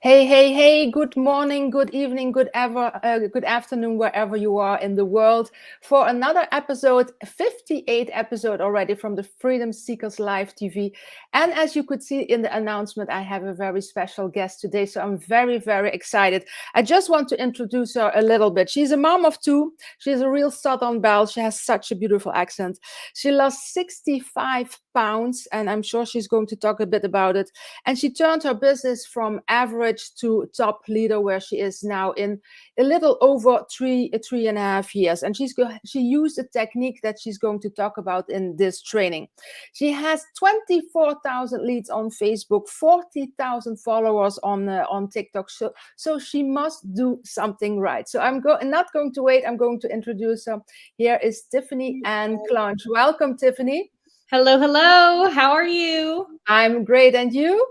Hey, hey, hey, good morning, good evening, good afternoon, wherever you are in the world, for another episode, 58 episode already from the Freedom Seekers Live TV. And as you could see in the announcement, I have a very special guest today, so I'm very, very excited. I just want to introduce her a little bit. She's a mom of two. She's a real Southern belle. She has such a beautiful accent. She lost 65 pounds, and I'm sure she's going to talk a bit about it. And she turned her business from average to top leader, where she is now in a little over three and a half years. And she used a technique that she's going to talk about in this training. She has 24,000 leads on Facebook, 40,000 followers on TikTok. So she must do something right. So I'm not going to wait. I'm going to introduce her. Here is Tiffany Ann Clonch. Welcome, Tiffany. Hello, hello. How are you? I'm great. And you?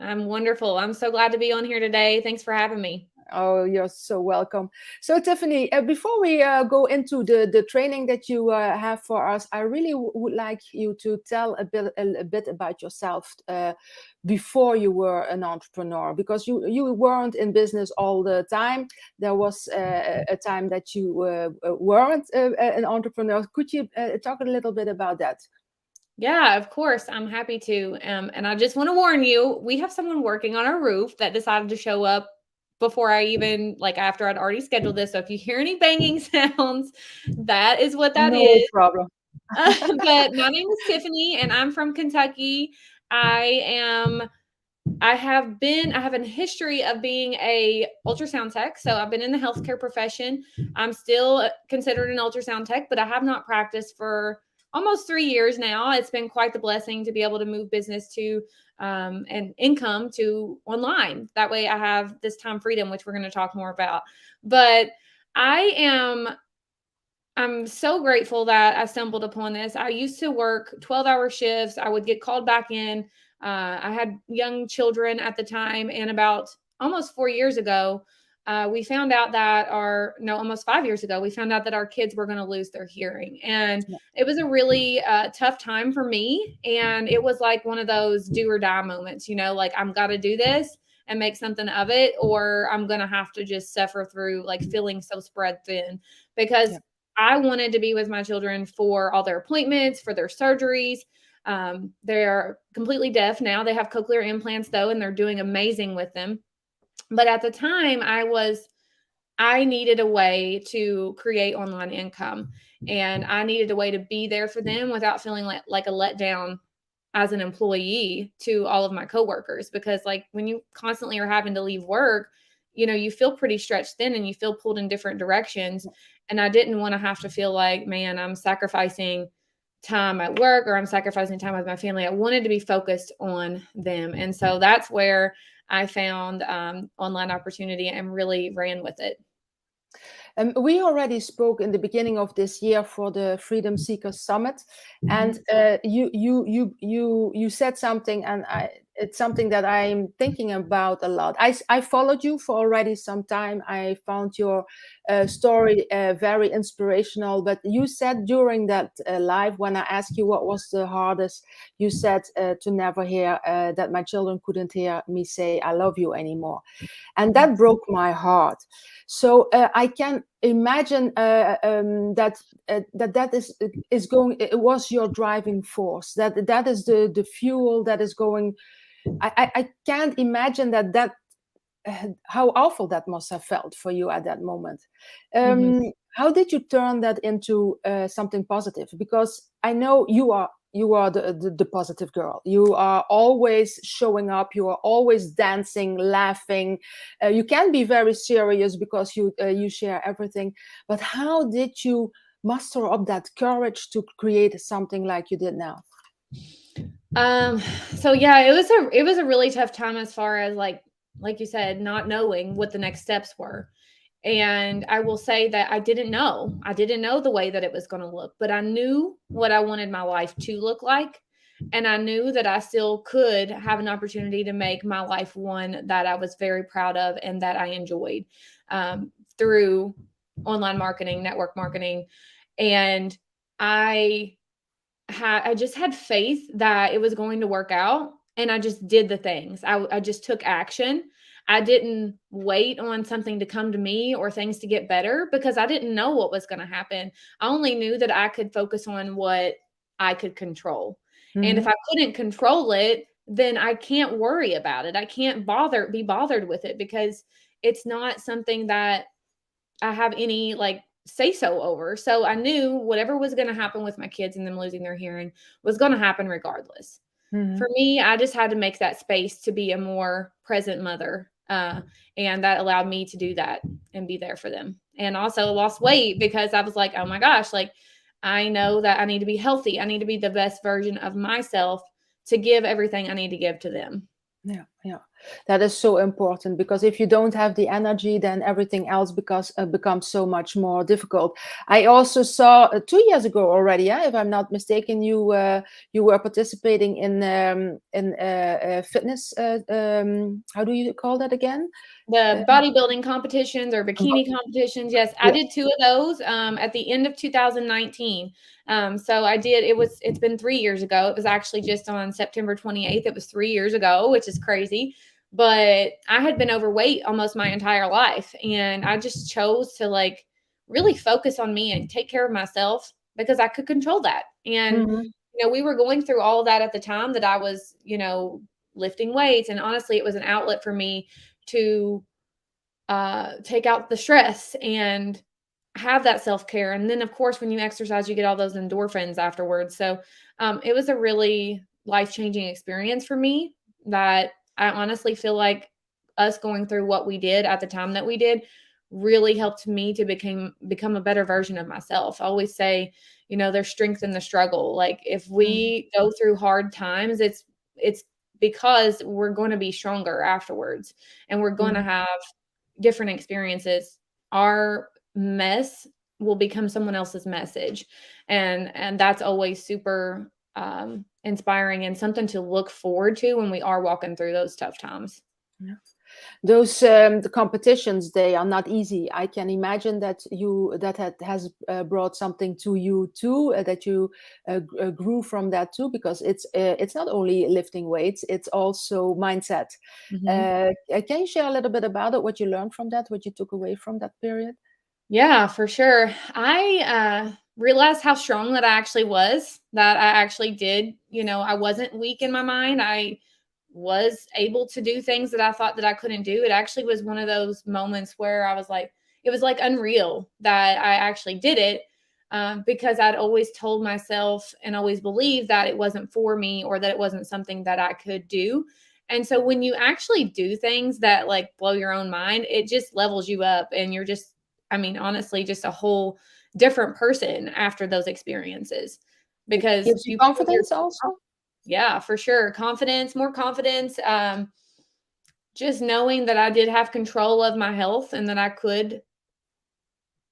I'm wonderful. I'm so glad to be on here today. Thanks for having me. Oh, you're so welcome. So, Tiffany, before we go into the training that you have for us, I really would like you to tell a bit about yourself before you were an entrepreneur, because you weren't in business all the time. There was a time that you weren't an entrepreneur. Could you talk a little bit about that? Yeah, of course. I'm happy to. And I just want to warn you, we have someone working on our roof that decided to show up before I even, like, after I'd already scheduled this. So if you hear any banging sounds, that is what that No is. problem. But my name is Tiffany and I'm from Kentucky. I am I have a history of being a ultrasound tech. So I've been in the healthcare profession. I'm still considered an ultrasound tech, but I have not practiced for almost 3 years now. It's been quite the blessing to be able to move business to and income to online. That way I have this time freedom, which we're going to talk more about. But I am I'm so grateful that I stumbled upon this. I used to work 12-hour shifts. I would get called back in. I had young children at the time, and about almost 4 years ago, we found out that almost 5 years ago, we found out that our kids were going to lose their hearing. And it was a really tough time for me. And it was like one of those do or die moments, like I'm got to do this and make something of it, or I'm going to have to just suffer through like feeling so spread thin because I wanted to be with my children for all their appointments, for their surgeries. They're completely deaf now. They have cochlear implants though, and they're doing amazing with them. But at the time I needed a way to create online income, and I needed a way to be there for them without feeling like a letdown as an employee to all of my coworkers. Because like when you constantly are having to leave work, you feel pretty stretched thin and you feel pulled in different directions. And I didn't want to have to feel like, man, I'm sacrificing time at work or I'm sacrificing time with my family. I wanted to be focused on them. And so that's where I found online opportunity and really ran with it. We already spoke in the beginning of this year for the Freedom Seekers Summit, and you said something, and it's something that I'm thinking about a lot. I followed you for already some time. I found your story very inspirational. But you said during that live, when I asked you what was the hardest, you said to never hear that my children couldn't hear me say "I love you" anymore, and that broke my heart. So I can imagine that is going. It was your driving force. That is the fuel that is going. I can't imagine that how awful that must have felt for you at that moment. How did you turn that into something positive? Because I know you are the positive girl. You are always showing up. You are always dancing, laughing. You can be very serious because you share everything. But how did you muster up that courage to create something like you did now? So yeah, it was a really tough time as far as like you said, not knowing what the next steps were. And I will say that I didn't know. I didn't know the way that it was going to look, but I knew what I wanted my life to look like. And I knew that I still could have an opportunity to make my life one that I was very proud of and that I enjoyed through online marketing, network marketing. And I just had faith that it was going to work out. And I just did the things. I just took action. I didn't wait on something to come to me or things to get better because I didn't know what was going to happen. I only knew that I could focus on what I could control. And if Mhm. I couldn't control it, then I can't worry about it. I can't be bothered with it because it's not something that I have any like say so over. So I knew whatever was going to happen with my kids and them losing their hearing was going to happen regardless. For Mhm. me, I just had to make that space to be a more present mother. And that allowed me to do that and be there for them. And also lost weight because I was like, oh my gosh, like I know that I need to be healthy. I need to be the best version of myself to give everything I need to give to them. Yeah, yeah, that is so important because if you don't have the energy, then everything else becomes so much more difficult. I also saw 2 years ago already, yeah, if I'm not mistaken, you were participating in fitness. How do you call that again? The bodybuilding competitions or bikini competitions. Yes, I Yeah. did 2 of those at the end of 2019. So it's been 3 years ago. It was actually just on September 28th. It was 3 years ago, which is crazy. But I had been overweight almost my entire life. And I just chose to like really focus on me and take care of myself because I could control that. And, Mhm. we were going through all of that at the time that I was, lifting weights. And honestly, it was an outlet for me to take out the stress and have that self-care. And then of course, when you exercise, you get all those endorphins afterwards. So it was a really life-changing experience for me that I honestly feel like us going through what we did at the time that we did really helped me to become a better version of myself. I always say, there's strength in the struggle. Like if Mhm. we go through hard times, it's because we're going to be stronger afterwards and we're going to Mhm. have different experiences. Our mess will become someone else's message. And that's always super inspiring and something to look forward to when we are walking through those tough times. Yeah. Those the competitions, they are not easy. I can imagine that has brought something to you too, that you grew from that too, because it's not only lifting weights, it's also mindset. Mhm. Can you share a little bit about it? What you learned from that? What you took away from that period? Yeah, for sure. I realized how strong that I actually was, that I actually did, I wasn't weak in my mind. I was able to do things that I thought that I couldn't do. It actually was one of those moments where I was like, it was like unreal that I actually did it because I'd always told myself and always believed that it wasn't for me or that it wasn't something that I could do. And so when you actually do things that like blow your own mind, it just levels you up and you're just, I mean, honestly, just a whole different person after those experiences It because gives you you prove confidence yourself. also. Yeah, for sure. Confidence, more confidence. Just knowing that I did have control of my health and that I could,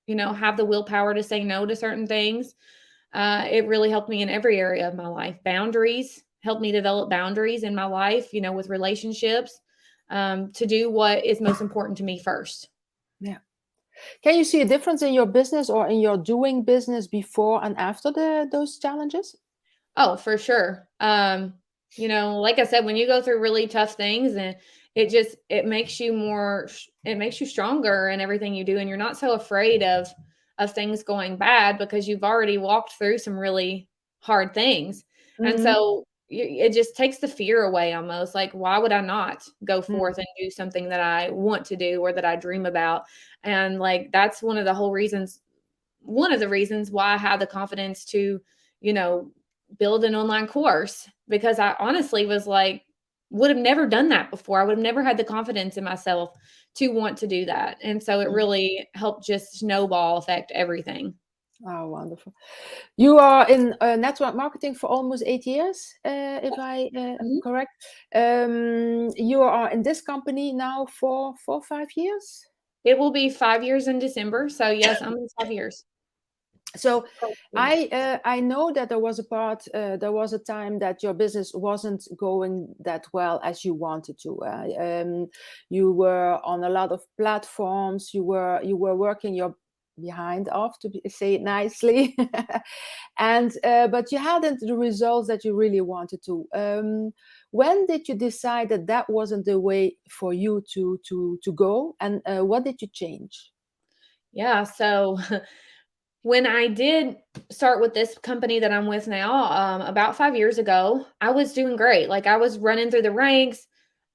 have the willpower to say no to certain things. It really helped me in every area of my life. Boundaries helped me develop boundaries in my life, with relationships, to do what is most important to me first. Yeah. Can you see a difference in your business or in your doing business before and after those challenges? Oh, for sure. Like I said, when you go through really tough things and it makes you it makes you stronger in everything you do. And you're not so afraid of things going bad because you've already walked through some really hard things. And Mhm. so it just takes the fear away almost like, why would I not go Mm. forth and do something that I want to do or that I dream about? And like, that's one of the reasons why I had the confidence to, you know, build an online course because I honestly was like, would have never done that before. I would have never had the confidence in myself to want to do that. And so it Mm. really helped just snowball affect everything. Oh, wonderful. You are in network marketing for almost 8 years, if I am Mhm. correct. You are in this company now for 4, 5 years. It will be 5 years in December. So yes, I'm in 5 years. So Hopefully. I know that there was a time that your business wasn't going that well as you wanted to. You were on a lot of platforms. You were working your behind of, say it nicely. And but you hadn't the results that you really wanted to. When did you decide that that wasn't the way for you to go, and what did you change? Yeah, so when I did start with this company that I'm with now, about 5 years ago, I was doing great. Like, I was running through the ranks.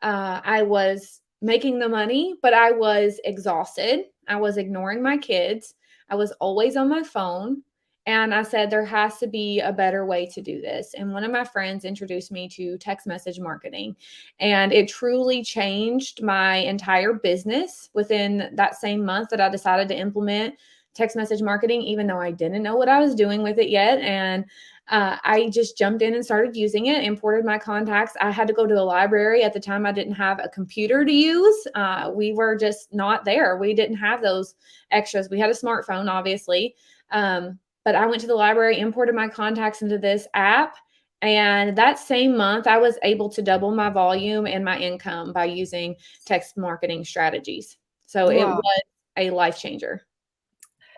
I was making the money, but I was exhausted. I was ignoring my kids. I was always on my phone. And I said, there has to be a better way to do this. And one of my friends introduced me to text message marketing. And it truly changed my entire business within that same month that I decided to implement text message marketing, even though I didn't know what I was doing with it yet. And I just jumped in and started using it, imported my contacts. I had to go to the library. At the time, I didn't have a computer to use. We were just not there. We didn't have those extras. We had a smartphone, obviously. But I went to the library, imported my contacts into this app. And that same month, I was able to double my volume and my income by using text marketing strategies. So it Wow. was a life changer.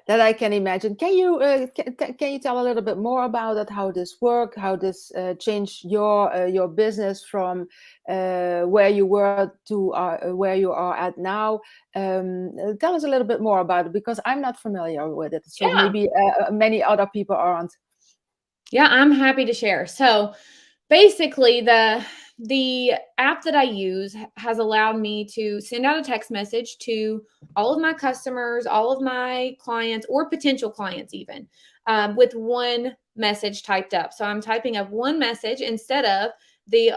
That I can imagine. Can you tell a little bit more about it? How this worked? How this changed your business from where you were to where you are at now? Tell us a little bit more about it, because I'm not familiar with it. So Yeah. maybe many other people aren't. Yeah, I'm happy to share. So basically, the app that I use has allowed me to send out a text message to all of my customers, all of my clients, or potential clients, even with one message typed up. So I'm typing up one message instead of the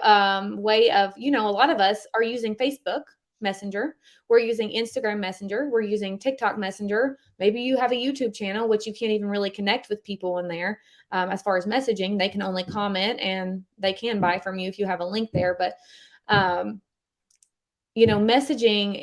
way of, a lot of us are using Facebook Messenger. We're using Instagram Messenger. We're using TikTok Messenger. Maybe you have a YouTube channel, which you can't even really connect with people in there. As far as messaging, they can only comment, and they can buy from you if you have a link there. But, messaging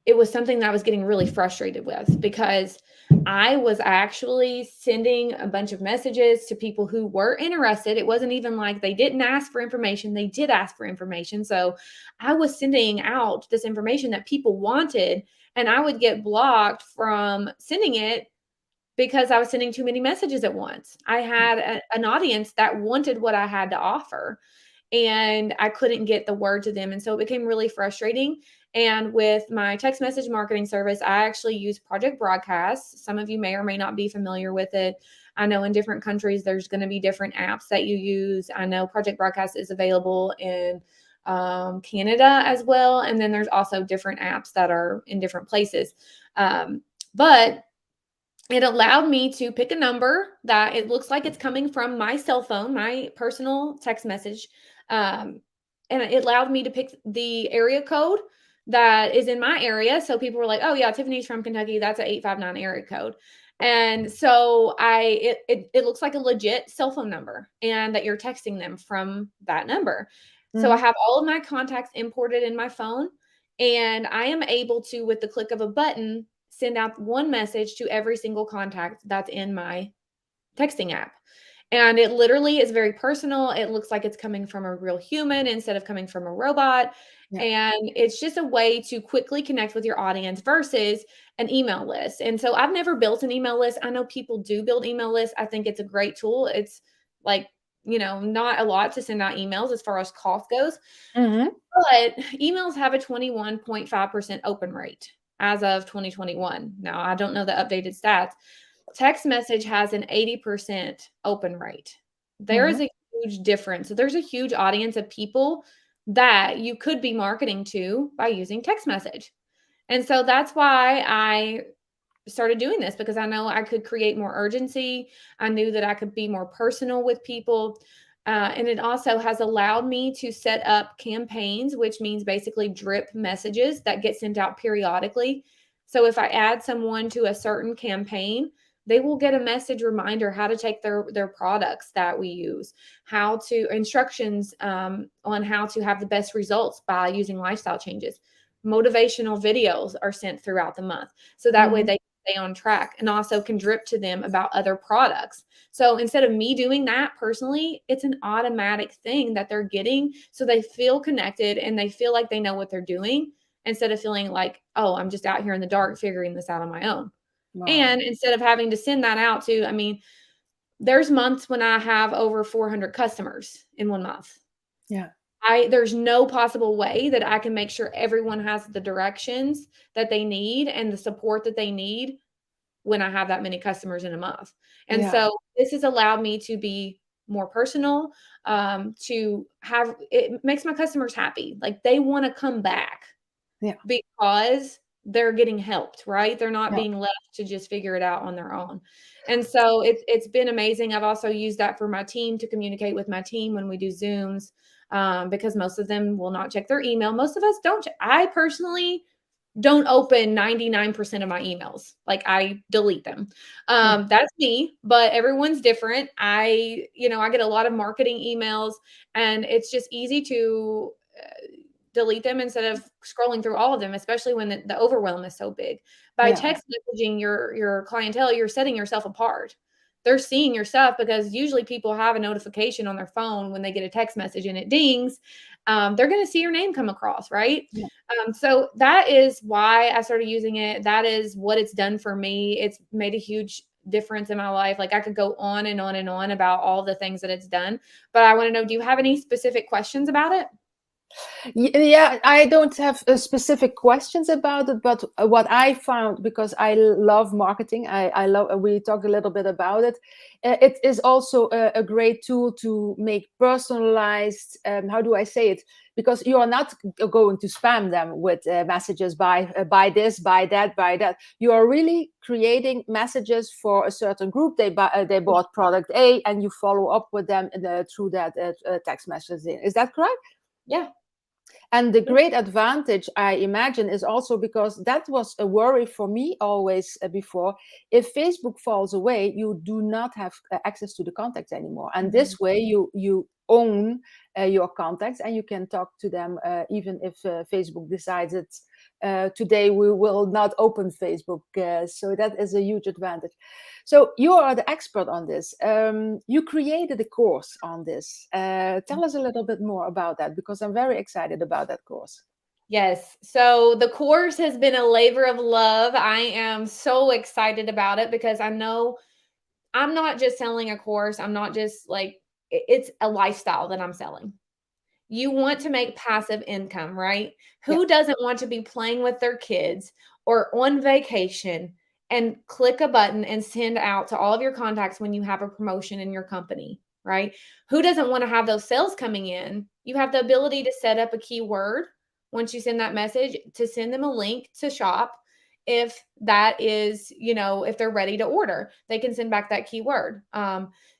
it was something that I was getting really frustrated with, because I was actually sending a bunch of messages to people who were interested. It wasn't even like they didn't ask for information. They did ask for information. So I was sending out this information that people wanted, and I would get blocked from sending it because I was sending too many messages at once. I had an audience that wanted what I had to offer, and I couldn't get the word to them. And so it became really frustrating. And with my text message marketing service, I actually use Project Broadcast. Some of you may or may not be familiar with it. I know in different countries, there's going to be different apps that you use. I know Project Broadcast is available in Canada as well. And then there's also different apps that are in different places. But it allowed me to pick a number that it looks like it's coming from my cell phone, my personal text message. And it allowed me to pick the area code that is in my area. So people were like, oh yeah, Tiffany's from Kentucky. That's an 859 area code. And so it looks like a legit cell phone number, and that you're texting them from that number. So I have all of my contacts imported in my phone, and I am able to, with the click of a button, send out one message to every single contact that's in my texting app. And it literally is very personal. It looks like it's coming from a real human instead of coming from a robot. Yeah. And it's just a way to quickly connect with your audience versus an email list. And so I've never built an email list. I know people do build email lists. I think it's a great tool. It's like, not a lot to send out emails as far as cost goes. Mm-hmm. But emails have a 21.5% open rate as of 2021. Now, I don't know the updated stats. Text message has an 80% open rate. There is a huge difference. So there's a huge audience of people that you could be marketing to by using text message. And so that's why I started doing this, because I know I could create more urgency. I knew that I could be more personal with people. And it also has allowed me to set up campaigns, which means basically drip messages that get sent out periodically. So if I add someone to a certain campaign, they will get a message reminder how to take their products that we use, instructions on how to have the best results by using lifestyle changes. Motivational videos are sent throughout the month. So that way they stay on track, and also can drip to them about other products. So instead of me doing that personally, it's an automatic thing that they're getting. So they feel connected and they feel like they know what they're doing, instead of feeling like, oh, I'm just out here in the dark figuring this out on my own. Wow. And instead of having to send that out to, I mean, there's months when I have over 400 customers in 1 month. Yeah. There's no possible way that I can make sure everyone has the directions that they need and the support that they need when I have that many customers in a month. And Yeah. so this has allowed me to be more personal, it makes my customers happy. Like they want to come back Yeah. because they're getting helped, right? They're not Yeah. being left to just figure it out on their own. And so it's been amazing. I've also used that for my team to communicate with my team when we do Zooms, because most of them will not check their email. Most of us don't. I personally don't open 99% of my emails. Like I delete them. That's me, but everyone's different. I get a lot of marketing emails, and it's just easy to delete them instead of scrolling through all of them, especially when the overwhelm is so big. By text messaging your clientele, you're setting yourself apart. They're seeing your stuff because usually people have a notification on their phone when they get a text message and it dings. They're going to see your name come across, right? Yeah. So that is why I started using it. That is what it's done for me. It's made a huge difference in my life. Like I could go on and on and on about all the things that it's done, but I want to know, do you have any specific questions about it? Yeah, I don't have specific questions about it, but what I found, because I love marketing, I love, we talked a little bit about it. It is also a great tool to make personalized, how do I say it? Because you are not going to spam them with messages buy this, buy that, buy that. You are really creating messages for a certain group. They bought product A, and you follow up with them through that text messaging. Is that correct? Yeah. And the great advantage, I imagine, is also because that was a worry for me always before. If Facebook falls away, you do not have access to the contacts anymore. And this way you own your contacts, and you can talk to them even if Facebook decides today we will not open Facebook. So that is a huge advantage. So you are the expert on this. You created a course on this. Tell us a little bit more about that, because I'm very excited about that course. Yes. So the course has been a labor of love. I am so excited about it because I know I'm not just selling a course. I'm not just like, it's a lifestyle that I'm selling. You want to make passive income, right? Who doesn't want to be playing with their kids or on vacation and click a button and send out to all of your contacts when you have a promotion in your company, right? Who doesn't want to have those sales coming in? You have the ability to set up a keyword once you send that message to send them a link to shop. If that is, if they're ready to order, they can send back that keyword.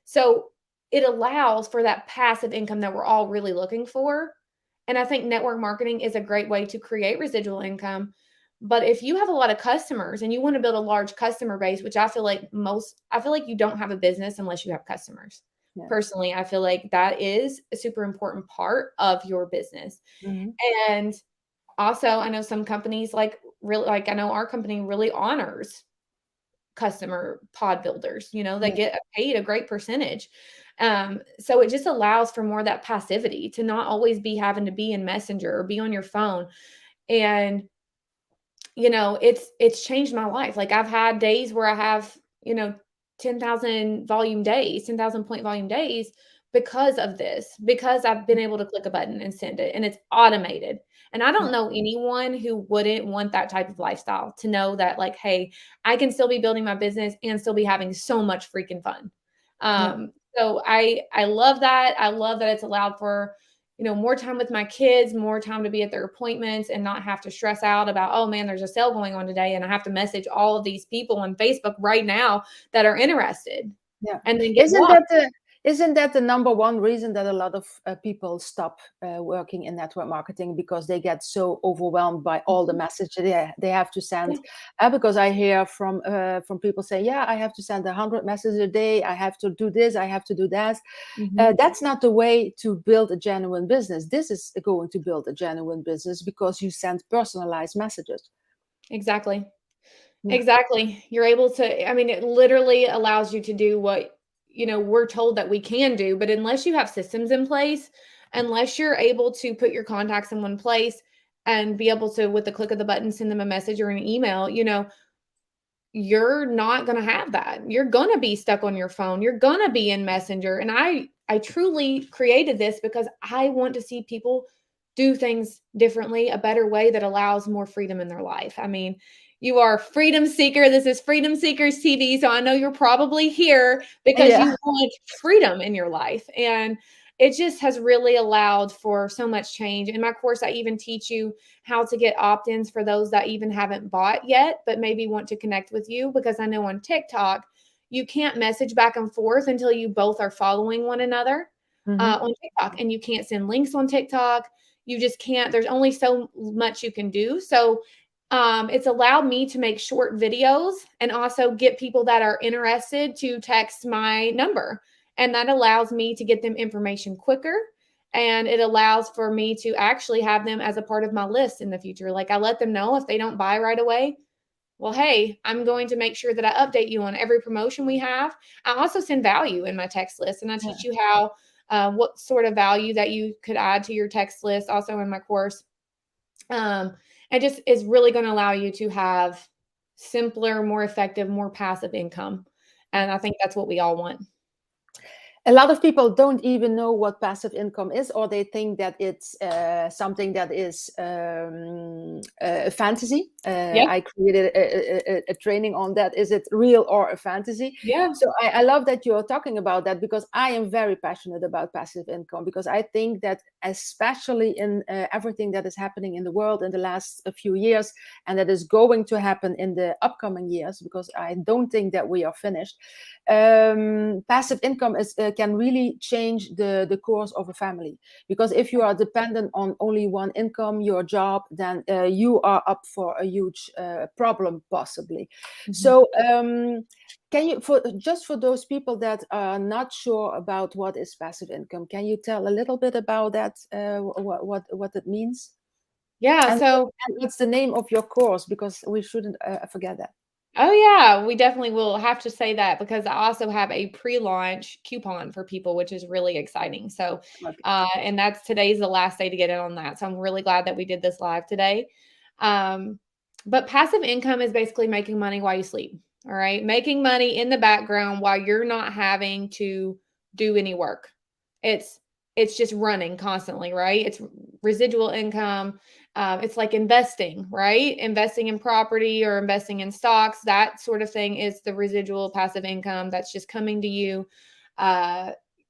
So it allows for that passive income that we're all really looking for. And I think network marketing is a great way to create residual income. But if you have a lot of customers and you want to build a large customer base, which I feel like you don't have a business unless you have customers. Yeah. Personally, I feel like that is a super important part of your business. And also, I know some companies I know our company really honors customer pod builders, they get paid a great percentage. So it just allows for more of that passivity, to not always be having to be in Messenger or be on your phone. And, it's changed my life. Like I've had days where I have, 10,000 volume days, 10,000 point volume days because of this, because I've been able to click a button and send it, and it's automated. And I don't know anyone who wouldn't want that type of lifestyle, to know that like, hey, I can still be building my business and still be having so much freaking fun. So I love that. I love that it's allowed for, more time with my kids, more time to be at their appointments and not have to stress out about, oh man, there's a sale going on today, and I have to message all of these people on Facebook right now that are interested. Yeah. And then isn't that the number one reason that a lot of people stop working in network marketing? Because they get so overwhelmed by all the messages they have to send. Because I hear from people say, yeah, I have to send 100 messages a day. I have to do this. I have to do that. That's not the way to build a genuine business. This is going to build a genuine business because you send personalized messages. Exactly. Yeah. Exactly. You're able to, it literally allows you to do what, we're told that we can do, but unless you have systems in place, unless you're able to put your contacts in one place and be able to, with the click of the button, send them a message or an email, you're not going to have that. You're going to be stuck on your phone. You're going to be in Messenger. And I truly created this because I want to see people do things differently, a better way that allows more freedom in their life. I mean, you are a freedom seeker. This is Freedom Seekers TV. So I know you're probably here because Yeah. you want freedom in your life. And it just has really allowed for so much change. In my course, I even teach you how to get opt-ins for those that even haven't bought yet, but maybe want to connect with you, because I know on TikTok, you can't message back and forth until you both are following one another on TikTok, and you can't send links on TikTok. You just can't, there's only so much you can do. So it's allowed me to make short videos and also get people that are interested to text my number. And that allows me to get them information quicker. And it allows for me to actually have them as a part of my list in the future. Like, I let them know if they don't buy right away, well, hey, I'm going to make sure that I update you on every promotion we have. I also send value in my text list, and I teach you how, what sort of value that you could add to your text list also in my course. It just is really going to allow you to have simpler, more effective, more passive income. And I think that's what we all want. A lot of people don't even know what passive income is, or they think that it's something that is a fantasy. I created a training on that. Is it real or a fantasy? Yeah. So I love that you're talking about that, because I am very passionate about passive income, because I think that, especially in everything that is happening in the world in the last few years, and that is going to happen in the upcoming years, because I don't think that we are finished. Passive income can really change the course of a family, because if you are dependent on only one income, your job, then you are up for a huge problem, possibly. So can you, for those people that are not sure about what is passive income, can you tell a little bit about that, what it means? Yeah. And what's the name of your course, because we shouldn't forget that. Oh, yeah, we definitely will have to say that, because I also have a pre-launch coupon for people, which is really exciting. So, and that's, today's the last day to get in on that. So I'm really glad that we did this live today. But passive income is basically making money while you sleep. All right. Making money in the background while you're not having to do any work. It's just running constantly, right? It's residual income. It's like investing, right? Investing in property or investing in stocks, that sort of thing is the residual passive income that's just coming to you.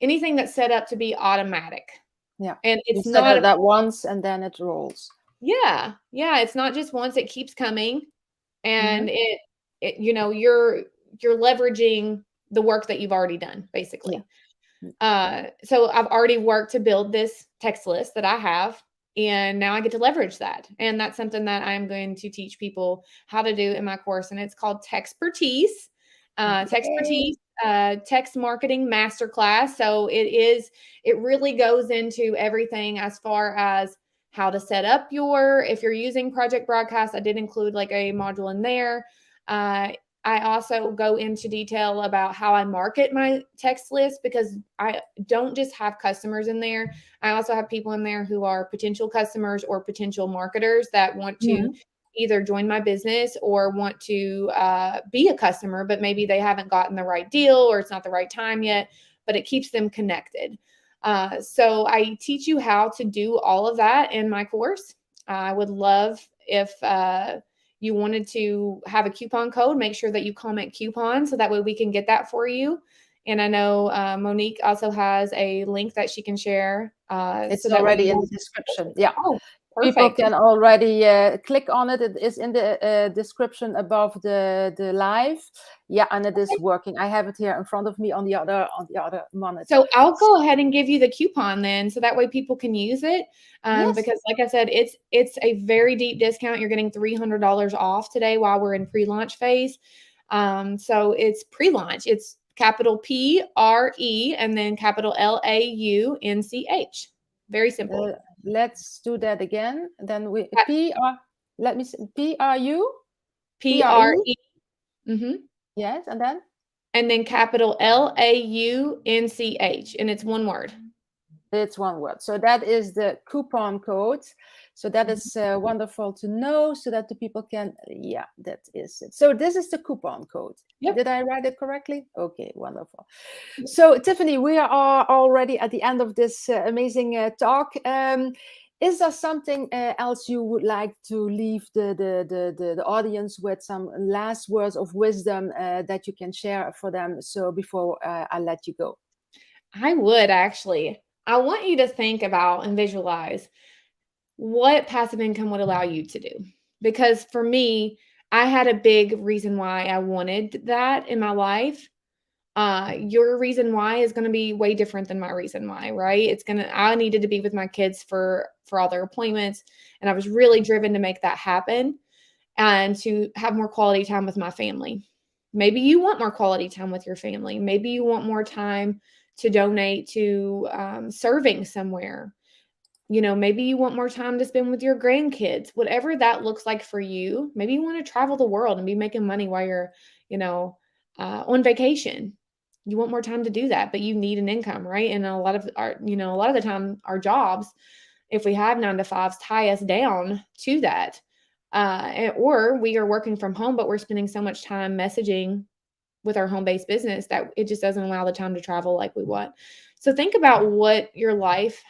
Anything that's set up to be automatic. Yeah. And it's you not that once and then it rolls. Yeah. Yeah. It's not just once, it keeps coming. And it you're leveraging the work that you've already done, basically. So I've already worked to build this text list that I have, and now I get to leverage that. And that's something that I'm going to teach people how to do in my course. And it's called 𝐻𝐸xpertise, text marketing masterclass. So it really goes into everything as far as how to set up if you're using Project Broadcast. I did include like a module in there. I also go into detail about how I market my text list, because I don't just have customers in there. I also have people in there who are potential customers or potential marketers that want to either join my business or want to be a customer, but maybe they haven't gotten the right deal or it's not the right time yet, but it keeps them connected. So I teach you how to do all of that in my course. I would love if you wanted to have a coupon code, make sure that you comment coupon, so that way we can get that for you. And I know Monique also has a link that she can share. It's already in the description. Yeah. Oh, perfect. People can already click on it. It is in the description above the live. Yeah, and it is working. I have it here in front of me on the other monitor. So I'll go ahead and give you the coupon then, so that way people can use it. Because like I said, it's a very deep discount. You're getting $300 off today while we're in pre-launch phase. So it's pre-launch. It's capital PRE and then capital LAUNCH. Very simple. Let's do that again. Then we let me see, PRU? PRE. Yes, and then? And then capital LAUNCH, and it's one word. It's one word. So that is the coupon code. So that is wonderful to know, so that the people can, yeah, that is it. So this is the coupon code. Yep. Did I write it correctly? Okay, wonderful. So Tiffany, we are already at the end of this amazing talk. Is there something else you would like to leave the audience with, some last words of wisdom that you can share for them? So before I let you go. I would actually. I want you to think about and visualize what passive income would allow you to do. Because for me, I had a big reason why I wanted that in my life. Your reason why is going to be way different than my reason why, right? I needed to be with my kids for all their appointments, and I was really driven to make that happen and to have more quality time with my family. Maybe you want more quality time with your family. Maybe you want more time to donate to serving somewhere. Maybe you want more time to spend with your grandkids, whatever that looks like for you. Maybe you want to travel the world and be making money while you're, on vacation. You want more time to do that, but you need an income, right? And a lot of the time our jobs, if we have 9-to-5s, tie us down to that. Or we are working from home, but we're spending so much time messaging with our home-based business that it just doesn't allow the time to travel like we want. So think about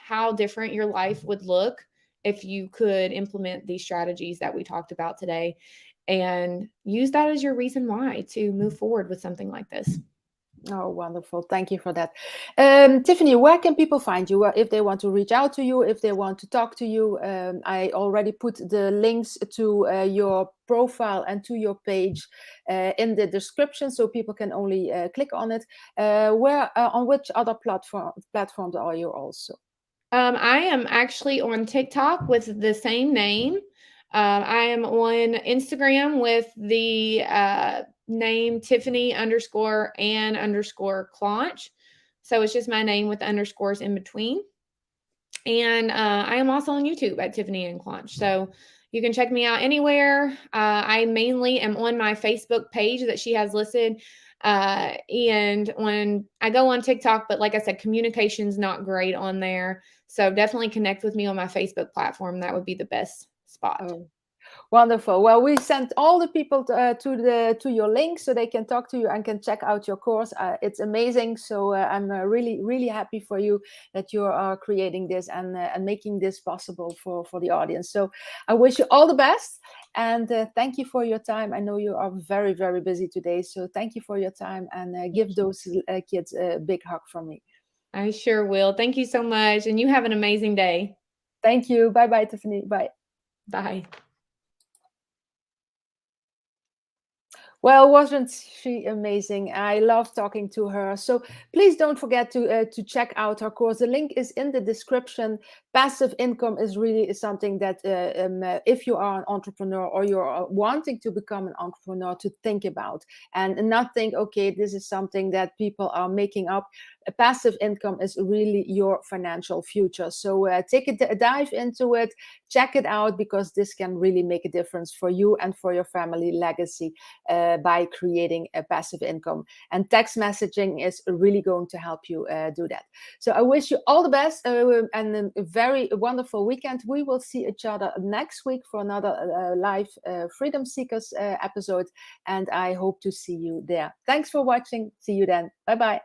how different your life would look if you could implement these strategies that we talked about today, and use that as your reason why to move forward with something like this. Oh, wonderful. Thank you for that. Tiffany, where can people find you if they want to reach out to you, if they want to talk to you? I already put the links to your profile and to your page in the description, so people can only click on it. On which other platforms are you also? I am actually on TikTok with the same name. I am on Instagram with the name Tiffany_Ann_Clonch. So it's just my name with underscores in between. And I am also on YouTube at Tiffany Ann Clonch. So you can check me out anywhere. I mainly am on my Facebook page that she has listed. And when I go on TikTok, but like I said, communication's not great on there. So definitely connect with me on my Facebook platform. That would be the best spot. Oh, wonderful. Well, we sent all the people to your link so they can talk to you and can check out your course. It's amazing. So I'm really, really happy for you that you are creating this and making this possible for the audience. So I wish you all the best, and thank you for your time. I know you are very, very busy today. So thank you for your time, and give those kids a big hug from me. I sure will. Thank you so much. And you have an amazing day. Thank you. Bye-bye, Tiffany. Bye. Bye. Well, wasn't she amazing? I love talking to her. So please don't forget to check out her course. The link is in the description. Passive income is really something that if you are an entrepreneur or you're wanting to become an entrepreneur, to think about, and not think, okay, this is something that people are making up. A passive income is really your financial future. So take a dive into it, check it out, because this can really make a difference for you and for your family legacy by creating a passive income. And text messaging is really going to help you do that. So I wish you all the best and a very wonderful weekend. We will see each other next week for another live Freedom Seekers episode, and I hope to see you there. Thanks for watching. See you then. Bye-bye.